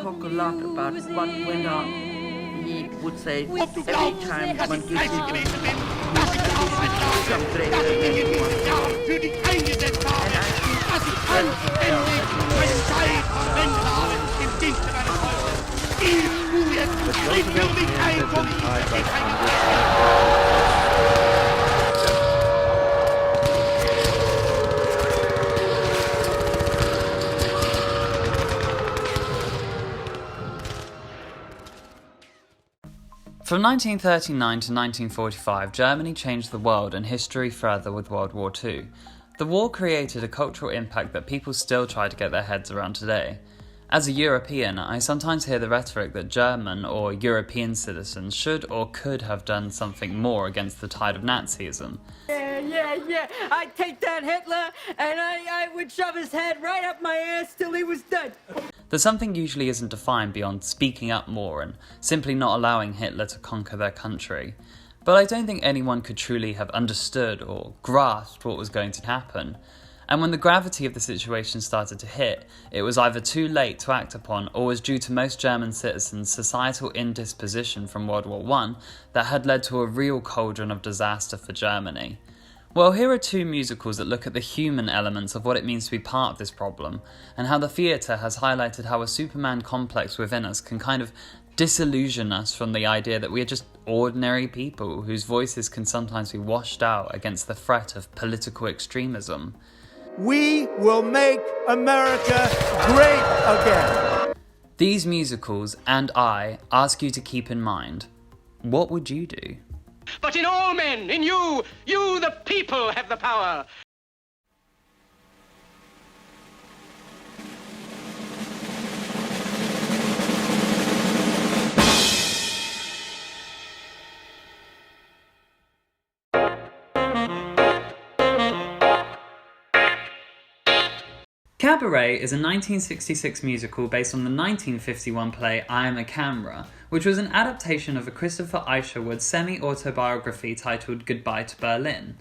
talk a lot about what went on. He would say every time man gives you some greater than anyone. From 1939 to 1945, Germany changed the world and history further with World War II. The war created a cultural impact that people still try to get their heads around today. As a European, I sometimes hear the rhetoric that German or European citizens should or could have done something more against the tide of Nazism. Yeah, I'd take that Hitler and I would shove his head right up my ass till he was dead. That something usually isn't defined beyond speaking up more and simply not allowing Hitler to conquer their country. But I don't think anyone could truly have understood or grasped what was going to happen. And when the gravity of the situation started to hit, it was either too late to act upon or was due to most German citizens' societal indisposition from World War I that had led to a real cauldron of disaster for Germany. Well, here are two musicals that look at the human elements of what it means to be part of this problem, and how the theatre has highlighted how a Superman complex within us can kind of disillusion us from the idea that we are just ordinary people whose voices can sometimes be washed out against the threat of political extremism. We will make America great again. These musicals, and I, ask you to keep in mind, what would you do? But in all men, in you the people have the power. Cabaret is a 1966 musical based on the 1951 play I Am a Camera, which was an adaptation of a Christopher Isherwood semi-autobiography titled Goodbye to Berlin.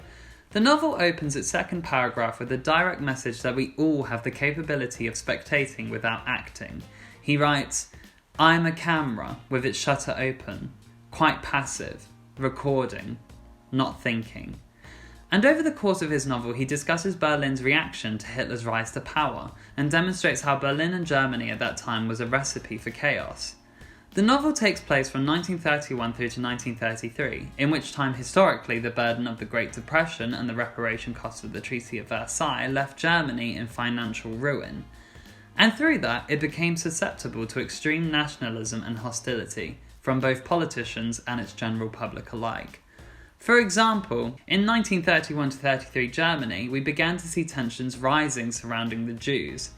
The novel opens its second paragraph with a direct message that we all have the capability of spectating without acting. He writes, I am a camera with its shutter open, quite passive, recording, not thinking. And over the course of his novel, he discusses Berlin's reaction to Hitler's rise to power and demonstrates how Berlin and Germany at that time was a recipe for chaos. The novel takes place from 1931 through to 1933, in which time historically the burden of the Great Depression and the reparation costs of the Treaty of Versailles left Germany in financial ruin. And through that, it became susceptible to extreme nationalism and hostility from both politicians and its general public alike. For example, in 1931 to 33 Germany, we began to see tensions rising surrounding the Jews.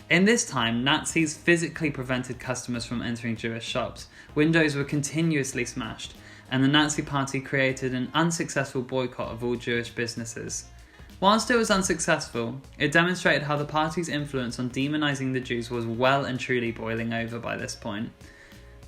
In this time, Nazis physically prevented customers from entering Jewish shops, windows were continuously smashed, and the Nazi Party created an unsuccessful boycott of all Jewish businesses. Whilst it was unsuccessful, it demonstrated how the party's influence on demonizing the Jews was well and truly boiling over by this point.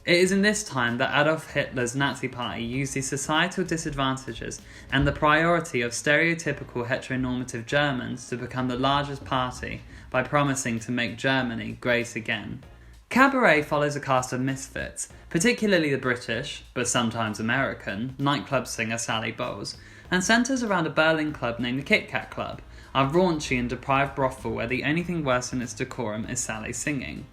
It is in this time that Adolf Hitler's Nazi Party used the societal disadvantages and the priority of stereotypical heteronormative Germans to become the largest party by promising to make Germany great again. Cabaret follows a cast of misfits, particularly the British, but sometimes American, nightclub singer Sally Bowles, and centres around a Berlin club named the Kit Kat Club, a raunchy and deprived brothel where the only thing worse than its decorum is Sally singing.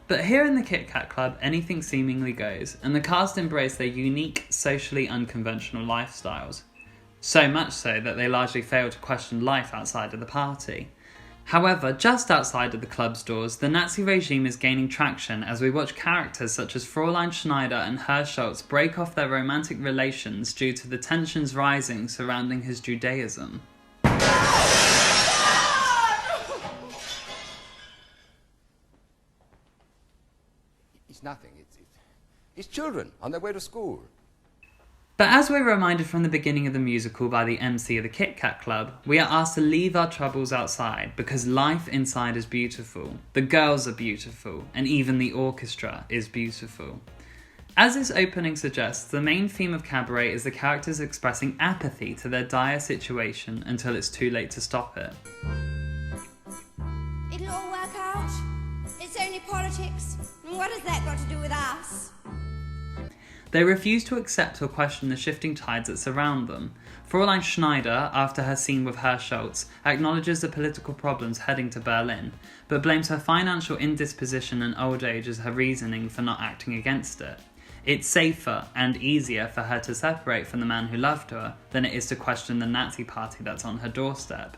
But here in the Kit Kat Club, anything seemingly goes, and the cast embrace their unique, socially unconventional lifestyles. So much so that they largely fail to question life outside of the party. However, just outside of the club's doors, the Nazi regime is gaining traction as we watch characters such as Fräulein Schneider and Herr Schultz break off their romantic relations due to the tensions rising surrounding his Judaism. It's nothing. It's children on their way to school. But as we're reminded from the beginning of the musical by the MC of the Kit Kat Club, we are asked to leave our troubles outside because life inside is beautiful, the girls are beautiful, and even the orchestra is beautiful. As its opening suggests, the main theme of Cabaret is the characters expressing apathy to their dire situation until it's too late to stop it. It'll all work out. It's only politics. What has that got to do with us? They refuse to accept or question the shifting tides that surround them. Fräulein Schneider, after her scene with Herr Schultz, acknowledges the political problems heading to Berlin, but blames her financial indisposition and old age as her reasoning for not acting against it. It's safer and easier for her to separate from the man who loved her than it is to question the Nazi party that's on her doorstep.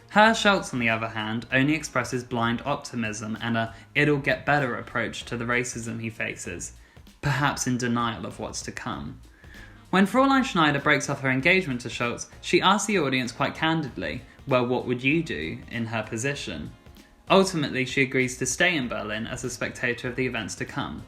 Herr Schultz, on the other hand, only expresses blind optimism and a it'll get better approach to the racism he faces, perhaps in denial of what's to come. When Fräulein Schneider breaks off her engagement to Schultz, she asks the audience quite candidly, well, what would you do in her position? Ultimately, she agrees to stay in Berlin as a spectator of the events to come.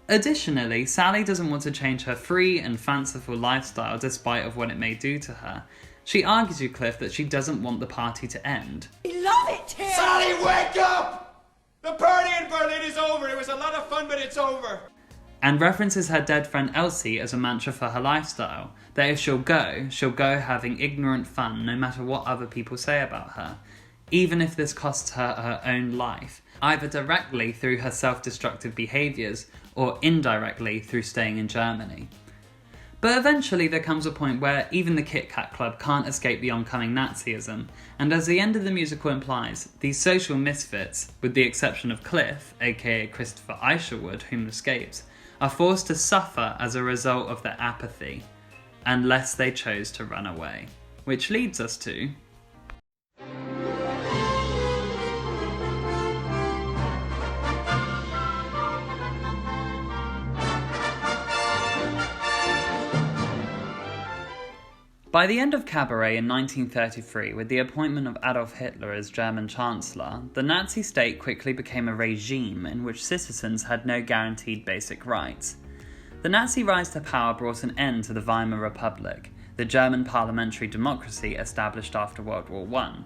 Additionally, Sally doesn't want to change her free and fanciful lifestyle despite of what it may do to her. She argues with Cliff that she doesn't want the party to end. We love it here! Sally, wake up! The party in Berlin is over. It was a lot of fun, but it's over. And references her dead friend Elsie as a mantra for her lifestyle, that if she'll go having ignorant fun no matter what other people say about her, even if this costs her her own life, either directly through her self-destructive behaviours or indirectly through staying in Germany. But eventually there comes a point where even the Kit Kat Club can't escape the oncoming Nazism, and as the end of the musical implies, these social misfits, with the exception of Cliff, aka Christopher Isherwood, whom escapes, are forced to suffer as a result of their apathy, unless they chose to run away. Which leads us to... By the end of Cabaret in 1933, with the appointment of Adolf Hitler as German Chancellor, the Nazi state quickly became a regime in which citizens had no guaranteed basic rights. The Nazi rise to power brought an end to the Weimar Republic, the German parliamentary democracy established after World War I.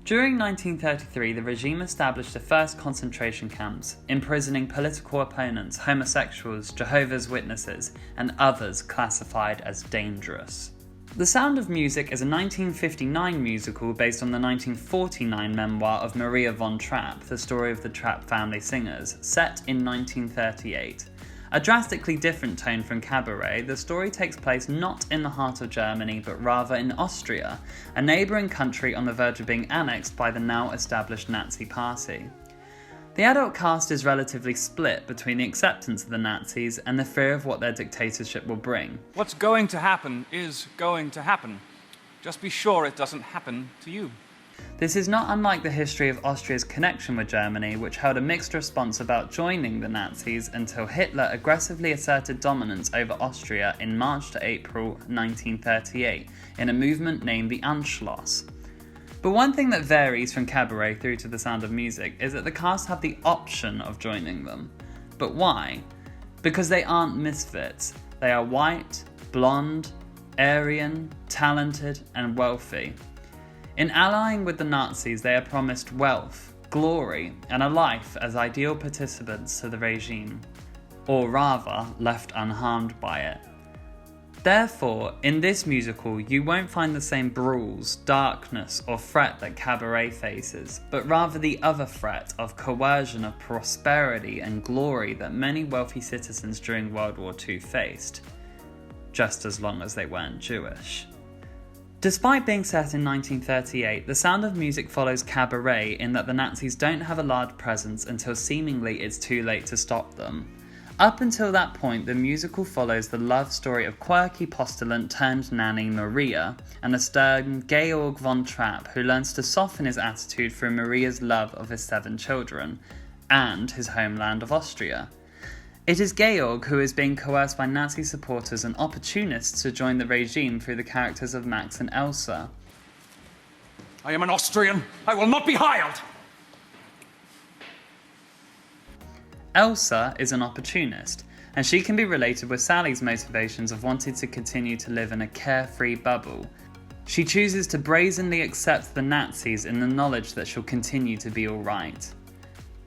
During 1933, the regime established the first concentration camps, imprisoning political opponents, homosexuals, Jehovah's Witnesses, and others classified as dangerous. The Sound of Music is a 1959 musical based on the 1949 memoir of Maria von Trapp, the story of the Trapp family singers, set in 1938. A drastically different tone from Cabaret, the story takes place not in the heart of Germany, but rather in Austria, a neighbouring country on the verge of being annexed by the now established Nazi Party. The adult cast is relatively split between the acceptance of the Nazis and the fear of what their dictatorship will bring. What's going to happen is going to happen. Just be sure it doesn't happen to you. This is not unlike the history of Austria's connection with Germany, which held a mixed response about joining the Nazis until Hitler aggressively asserted dominance over Austria in March to April 1938 in a movement named the Anschluss. But one thing that varies from Cabaret through to The Sound of Music is that the cast have the option of joining them. But why? Because they aren't misfits. They are white, blonde, Aryan, talented, and wealthy. In allying with the Nazis, they are promised wealth, glory, and a life as ideal participants to the regime, or rather, left unharmed by it. Therefore, in this musical, you won't find the same brawls, darkness, or threat that Cabaret faces, but rather the other threat of coercion of prosperity and glory that many wealthy citizens during World War II faced, just as long as they weren't Jewish. Despite being set in 1938, The Sound of Music follows Cabaret in that the Nazis don't have a large presence until seemingly it's too late to stop them. Up until that point, the musical follows the love story of quirky postulant turned nanny Maria and a stern Georg von Trapp who learns to soften his attitude through Maria's love of his 7 children and his homeland of Austria. It is Georg who is being coerced by Nazi supporters and opportunists to join the regime through the characters of Max and Elsa. I am an Austrian. I will not be hired. Elsa is an opportunist, and she can be related with Sally's motivations of wanting to continue to live in a carefree bubble. She chooses to brazenly accept the Nazis in the knowledge that she'll continue to be alright.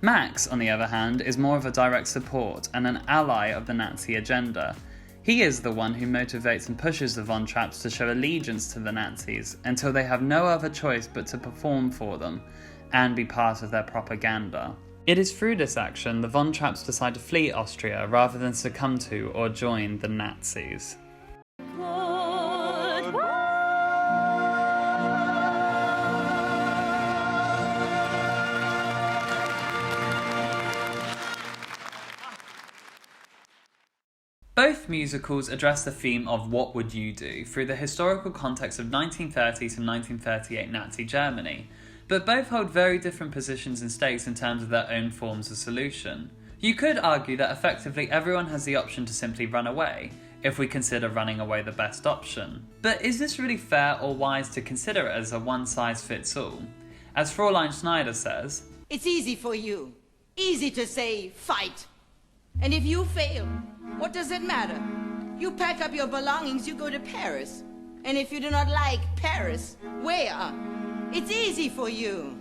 Max, on the other hand, is more of a direct support and an ally of the Nazi agenda. He is the one who motivates and pushes the Von Trapps to show allegiance to the Nazis until they have no other choice but to perform for them and be part of their propaganda. It is through this action the Von Trapps decide to flee Austria rather than succumb to or join the Nazis. Both musicals address the theme of what would you do through the historical context of 1930 to 1938 Nazi Germany, but both hold very different positions and stakes in terms of their own forms of solution. You could argue that effectively everyone has the option to simply run away, if we consider running away the best option. But is this really fair or wise to consider it as a one-size-fits-all? As Fräulein Schneider says, It's easy for you. Easy to say, fight. And if you fail, what does it matter? You pack up your belongings, you go to Paris. And if you do not like Paris, where? It's easy for you.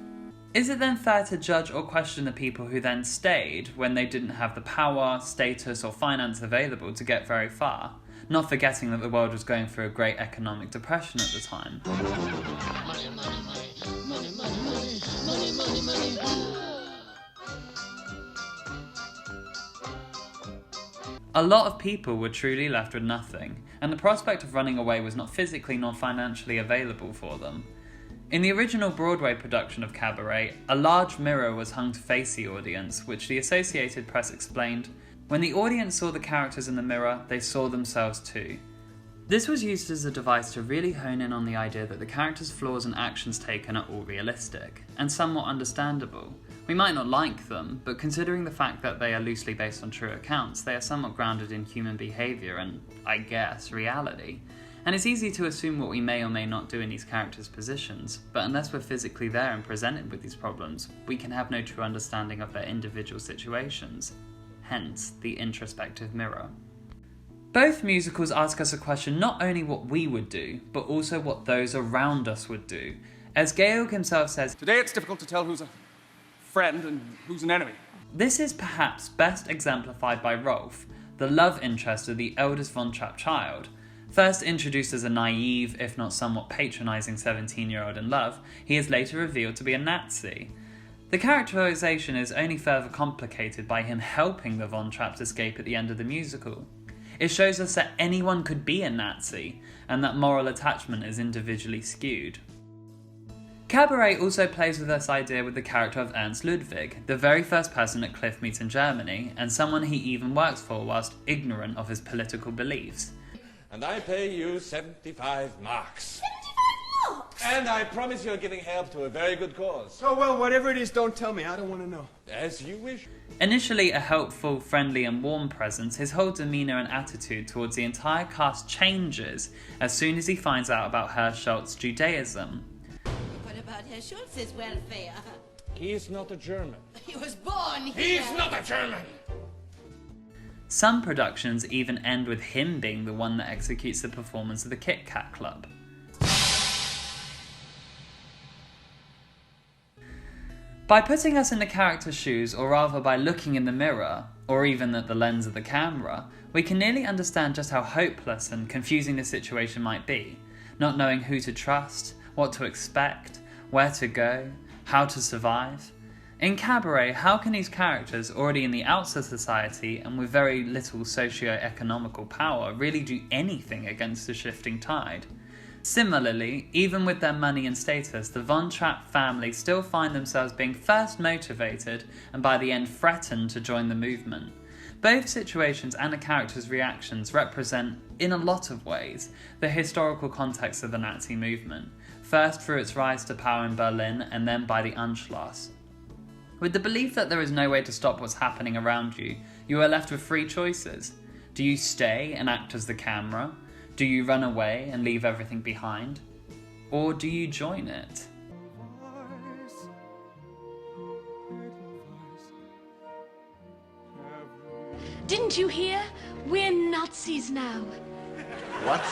Is it then fair to judge or question the people who then stayed when they didn't have the power, status or finance available to get very far? Not forgetting that the world was going through a great economic depression at the time. A lot of people were truly left with nothing, and the prospect of running away was not physically nor financially available for them. In the original Broadway production of Cabaret, a large mirror was hung to face the audience, which the Associated Press explained, "When the audience saw the characters in the mirror, they saw themselves too." This was used as a device to really hone in on the idea that the characters' flaws and actions taken are all realistic, and somewhat understandable. We might not like them, but considering the fact that they are loosely based on true accounts, they are somewhat grounded in human behaviour and, I guess, reality. And it's easy to assume what we may or may not do in these characters' positions, but unless we're physically there and presented with these problems, we can have no true understanding of their individual situations. Hence, the introspective mirror. Both musicals ask us a question not only what we would do, but also what those around us would do. As Georg himself says, Today it's difficult to tell who's a friend and who's an enemy. This is perhaps best exemplified by Rolf, the love interest of the eldest Von Trapp child. First introduced as a naive, if not somewhat patronising 17-year-old in love, he is later revealed to be a Nazi. The characterisation is only further complicated by him helping the Von Trapps escape at the end of the musical. It shows us that anyone could be a Nazi, and that moral attachment is individually skewed. Cabaret also plays with this idea with the character of Ernst Ludwig, the very first person that Cliff meets in Germany, and someone he even works for whilst ignorant of his political beliefs. And I pay you 75 marks. 75 marks? And I promise you're giving help to a very good cause. Oh, well, whatever it is, don't tell me. I don't want to know. As you wish. Initially a helpful, friendly and warm presence, his whole demeanour and attitude towards the entire cast changes as soon as he finds out about Herr Schultz's Judaism. What about Herr Schultz's welfare? He is not a German. He was born here. He's not a German! Some productions even end with him being the one that executes the performance of the Kit Kat Club. By putting us in the character's shoes, or rather by looking in the mirror, or even at the lens of the camera, we can nearly understand just how hopeless and confusing the situation might be, not knowing who to trust, what to expect, where to go, how to survive. In Cabaret, how can these characters, already in the outs of society and with very little socio-economical power, really do anything against the shifting tide? Similarly, even with their money and status, the Von Trapp family still find themselves being first motivated and by the end threatened to join the movement. Both situations and the characters' reactions represent, in a lot of ways, the historical context of the Nazi movement, first through its rise to power in Berlin and then by the Anschluss. With the belief that there is no way to stop what's happening around you, you are left with three choices. Do you stay and act as the camera? Do you run away and leave everything behind? Or do you join it? Didn't you hear? We're Nazis now. What?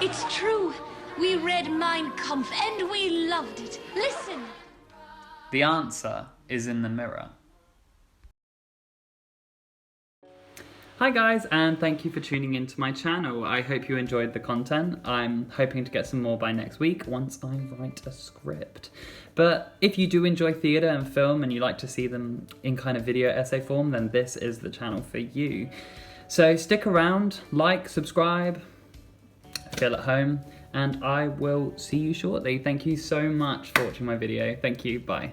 It's true. We read Mein Kampf and we loved it. Listen. The answer is in the mirror. Hi guys, and thank you for tuning into my channel. I hope you enjoyed the content. I'm hoping to get some more by next week once I write a script. But if you do enjoy theatre and film and you like to see them in kind of video essay form, then this is the channel for you. So stick around, like, subscribe, feel at home, and I will see you shortly. Thank you so much for watching my video. Thank you, bye.